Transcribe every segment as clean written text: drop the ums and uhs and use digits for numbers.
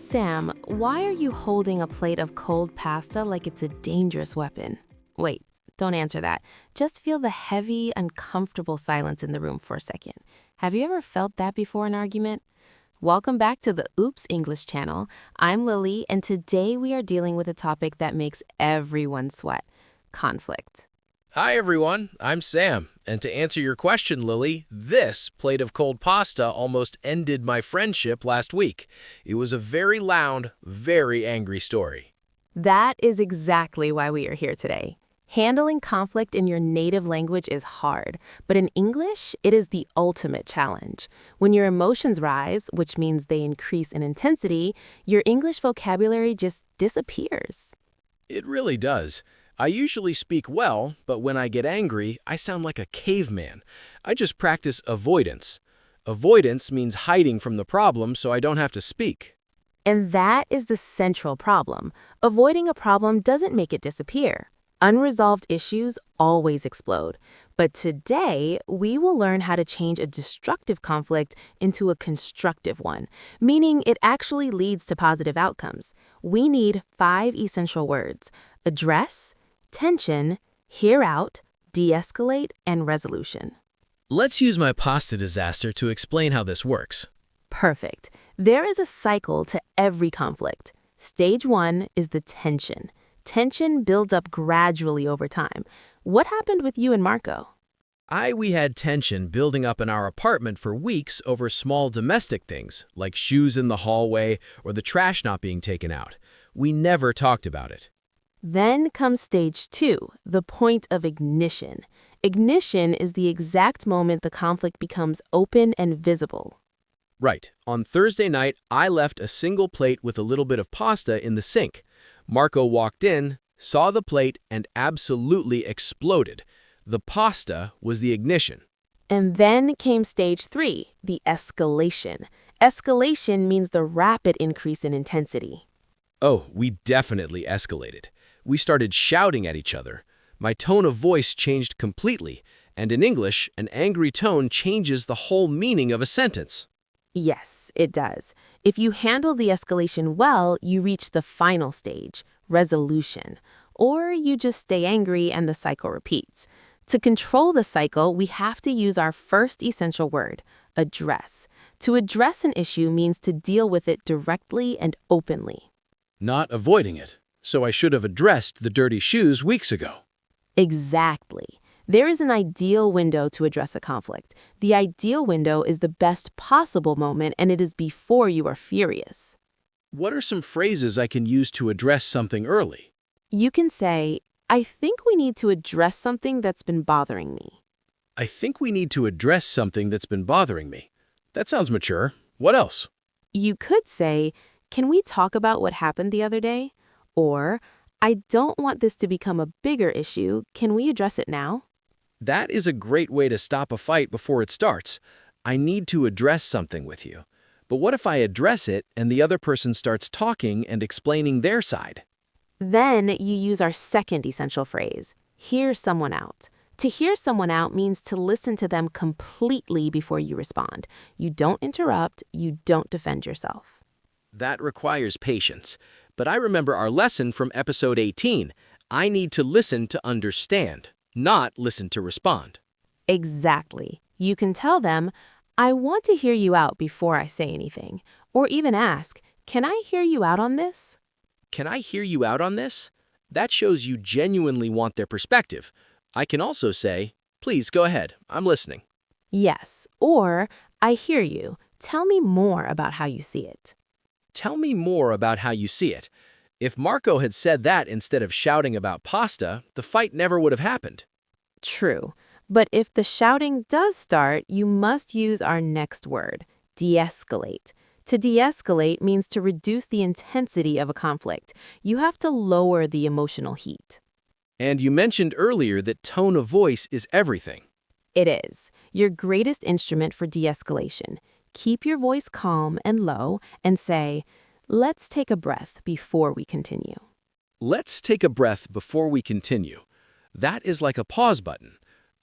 Sam, why are you holding a plate of cold pasta like it's a dangerous weapon? Wait, don't answer that. Just feel the heavy, uncomfortable silence in the room for a second. Have you ever felt that before an argument? Welcome back to the Oops English channel. I'm Lily, and today we are dealing with a topic that makes everyone sweat: conflict. Hi everyone, I'm Sam, and to answer your question, Lily, this plate of cold pasta almost ended my friendship last week. It was a very loud, very angry story. That is exactly why we are here today. Handling conflict in your native language is hard, but in English, it is the ultimate challenge. When your emotions rise, which means they increase in intensity, your English vocabulary just disappears. It really does. I usually speak well, but when I get angry, I sound like a caveman. I just practice avoidance. Avoidance means hiding from the problem so I don't have to speak. And that is the central problem. Avoiding a problem doesn't make it disappear. Unresolved issues always explode. But today, we will learn how to change a destructive conflict into a constructive one, meaning it actually leads to positive outcomes. We need 5 essential words: address, tension, hear out, de-escalate, and resolution. Let's use my pasta disaster to explain how this works. Perfect. There is a cycle to every conflict. Stage 1 is the tension. Tension builds up gradually over time. What happened with you and Marco? We had tension building up in our apartment for weeks over small domestic things, like shoes in the hallway or the trash not being taken out. We never talked about it. Then comes stage 2, the point of ignition. Ignition is the exact moment the conflict becomes open and visible. Right. On Thursday night, I left a single plate with a little bit of pasta in the sink. Marco walked in, saw the plate, and absolutely exploded. The pasta was the ignition. And then came stage 3, the escalation. Escalation means the rapid increase in intensity. Oh, we definitely escalated. We started shouting at each other. My tone of voice changed completely, and in English, an angry tone changes the whole meaning of a sentence. Yes, it does. If you handle the escalation well, you reach the final stage, resolution. Or you just stay angry and the cycle repeats. To control the cycle, we have to use our first essential word, address. To address an issue means to deal with it directly and openly. Not avoiding it. So I should have addressed the dirty shoes weeks ago. Exactly. There is an ideal window to address a conflict. The ideal window is the best possible moment, and it is before you are furious. What are some phrases I can use to address something early? You can say, I think we need to address something that's been bothering me. I think we need to address something that's been bothering me. That sounds mature. What else? You could say, can we talk about what happened the other day? Or, I don't want this to become a bigger issue. Can we address it now? That is a great way to stop a fight before it starts. I need to address something with you. But what if I address it and the other person starts talking and explaining their side? Then you use our second essential phrase, hear someone out. To hear someone out means to listen to them completely before you respond. You don't interrupt, you don't defend yourself. That requires patience. But I remember our lesson from episode 18. I need to listen to understand, not listen to respond. Exactly. You can tell them, I want to hear you out before I say anything. Or even ask, can I hear you out on this? Can I hear you out on this? That shows you genuinely want their perspective. I can also say, please go ahead, I'm listening. Yes. Or, I hear you. Tell me more about how you see it. Tell me more about how you see it. If Marco had said that instead of shouting about pasta, the fight never would have happened. True. But if the shouting does start, you must use our next word, de-escalate. To de-escalate means to reduce the intensity of a conflict. You have to lower the emotional heat. And you mentioned earlier that tone of voice is everything. It is your greatest instrument for de-escalation. Keep your voice calm and low and say, let's take a breath before we continue. Let's take a breath before we continue. That is like a pause button.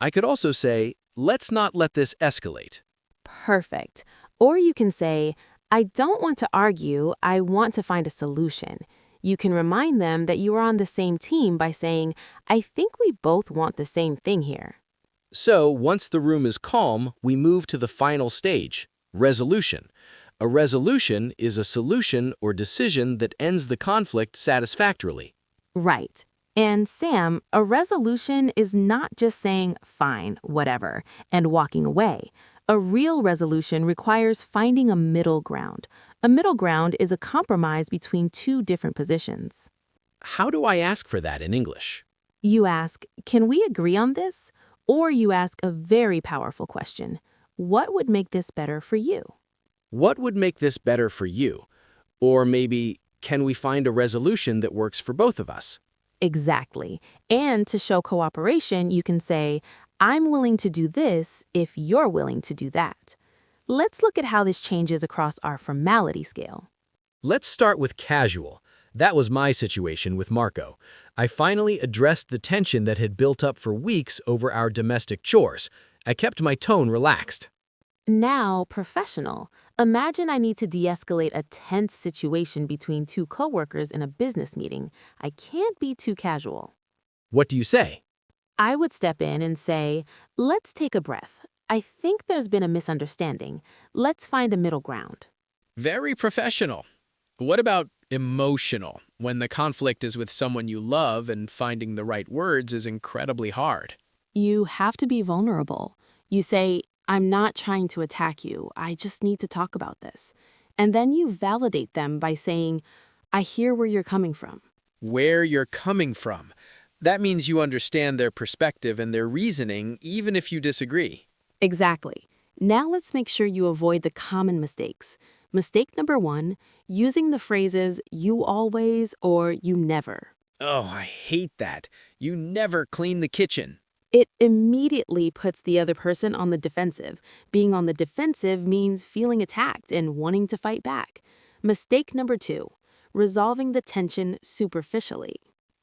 I could also say, let's not let this escalate. Perfect. Or you can say, I don't want to argue, I want to find a solution. You can remind them that you are on the same team by saying, I think we both want the same thing here. So, once the room is calm, we move to the final stage, resolution. A resolution is a solution or decision that ends the conflict satisfactorily. Right. And Sam, a resolution is not just saying, fine, whatever, and walking away. A real resolution requires finding a middle ground. A middle ground is a compromise between two different positions. How do I ask for that in English? You ask, can we agree on this? Or you ask a very powerful question. What would make this better for you? What would make this better for you? Or maybe, can we find a resolution that works for both of us? Exactly. And to show cooperation, you can say, I'm willing to do this if you're willing to do that. Let's look at how this changes across our formality scale. Let's start with casual. That was my situation with Marco. I finally addressed the tension that had built up for weeks over our domestic chores. I kept my tone relaxed. Now, professional. Imagine I need to de-escalate a tense situation between two coworkers in a business meeting. I can't be too casual. What do you say? I would step in and say, let's take a breath. I think there's been a misunderstanding. Let's find a middle ground. Very professional. What about emotional, when the conflict is with someone you love and finding the right words is incredibly hard? You have to be vulnerable. You say, I'm not trying to attack you. I just need to talk about this. And then you validate them by saying, I hear where you're coming from. Where you're coming from. That means you understand their perspective and their reasoning, even if you disagree. Exactly. Now let's make sure you avoid the common mistakes. Mistake number 1, using the phrases you always or you never. Oh, I hate that. You never clean the kitchen. It immediately puts the other person on the defensive. Being on the defensive means feeling attacked and wanting to fight back. Mistake number 2, resolving the tension superficially.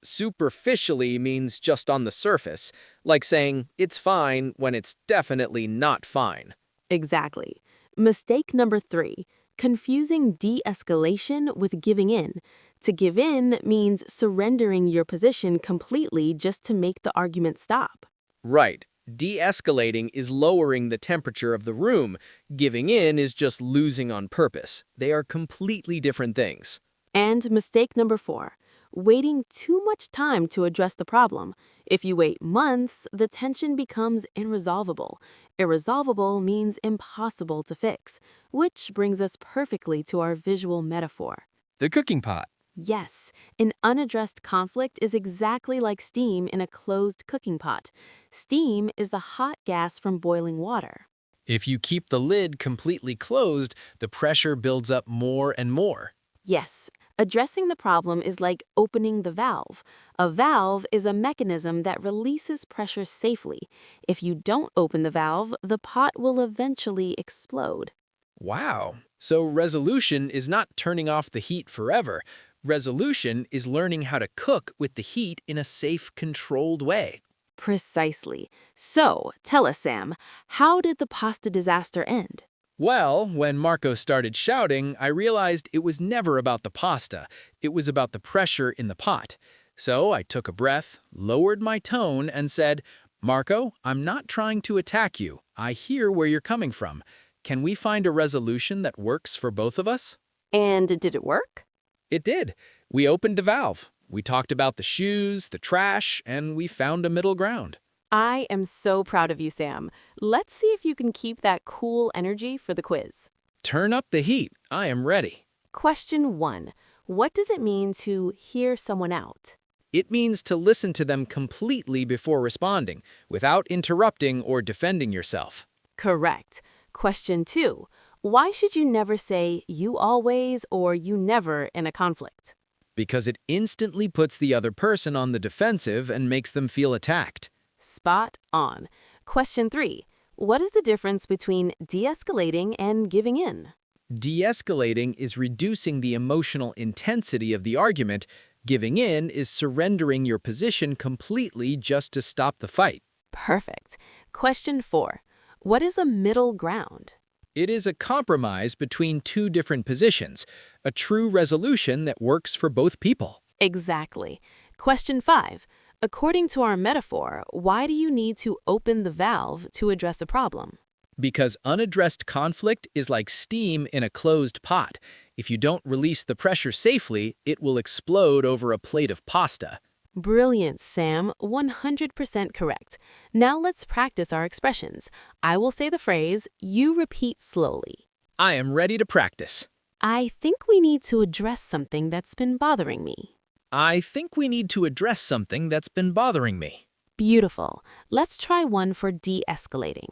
Superficially means just on the surface, like saying it's fine when it's definitely not fine. Exactly. Mistake number 3, confusing de-escalation with giving in. To give in means surrendering your position completely just to make the argument stop. Right. De-escalating is lowering the temperature of the room. Giving in is just losing on purpose. They are completely different things. And mistake number 4, waiting too much time to address the problem. If you wait months, the tension becomes irresolvable. Irresolvable means impossible to fix, which brings us perfectly to our visual metaphor. The cooking pot. Yes, an unaddressed conflict is exactly like steam in a closed cooking pot. Steam is the hot gas from boiling water. If you keep the lid completely closed, the pressure builds up more and more. Yes, addressing the problem is like opening the valve. A valve is a mechanism that releases pressure safely. If you don't open the valve, the pot will eventually explode. Wow. So resolution is not turning off the heat forever. Resolution is learning how to cook with the heat in a safe, controlled way. Precisely. So, tell us, Sam, how did the pasta disaster end? Well, when Marco started shouting, I realized it was never about the pasta. It was about the pressure in the pot. So I took a breath, lowered my tone, and said, Marco, I'm not trying to attack you. I hear where you're coming from. Can we find a resolution that works for both of us? And did it work? It did. We opened a valve. We talked about the shoes, the trash, and we found a middle ground. I am so proud of you, Sam. Let's see if you can keep that cool energy for the quiz. Turn up the heat. I am ready. Question 1. What does it mean to hear someone out? It means to listen to them completely before responding, without interrupting or defending yourself. Correct. Question 2. Why should you never say you always or you never in a conflict? Because it instantly puts the other person on the defensive and makes them feel attacked. Spot on. Question 3. What is the difference between de-escalating and giving in? De-escalating is reducing the emotional intensity of the argument. Giving in is surrendering your position completely just to stop the fight. Perfect. Question 4. What is a middle ground? It is a compromise between two different positions, a true resolution that works for both people. Exactly. Question 5. According to our metaphor, why do you need to open the valve to address a problem? Because unaddressed conflict is like steam in a closed pot. If you don't release the pressure safely, it will explode over a plate of pasta. Brilliant, Sam. 100% correct. Now let's practice our expressions. I will say the phrase, you repeat slowly. I am ready to practice. I think we need to address something that's been bothering me. I think we need to address something that's been bothering me. Beautiful. Let's try one for de-escalating.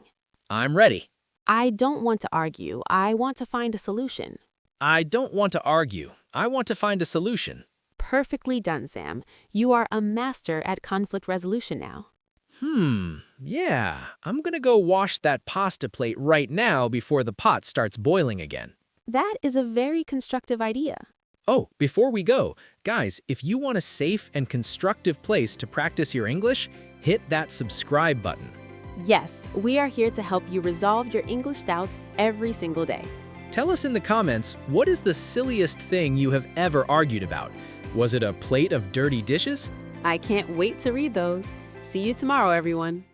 I'm ready. I don't want to argue. I want to find a solution. I don't want to argue. I want to find a solution. Perfectly done, Sam. You are a master at conflict resolution now. Yeah. I'm gonna go wash that pasta plate right now before the pot starts boiling again. That is a very constructive idea. Oh, before we go, guys, if you want a safe and constructive place to practice your English, hit that subscribe button. Yes, we are here to help you resolve your English doubts every single day. Tell us in the comments, what is the silliest thing you have ever argued about? Was it a plate of dirty dishes? I can't wait to read those. See you tomorrow, everyone.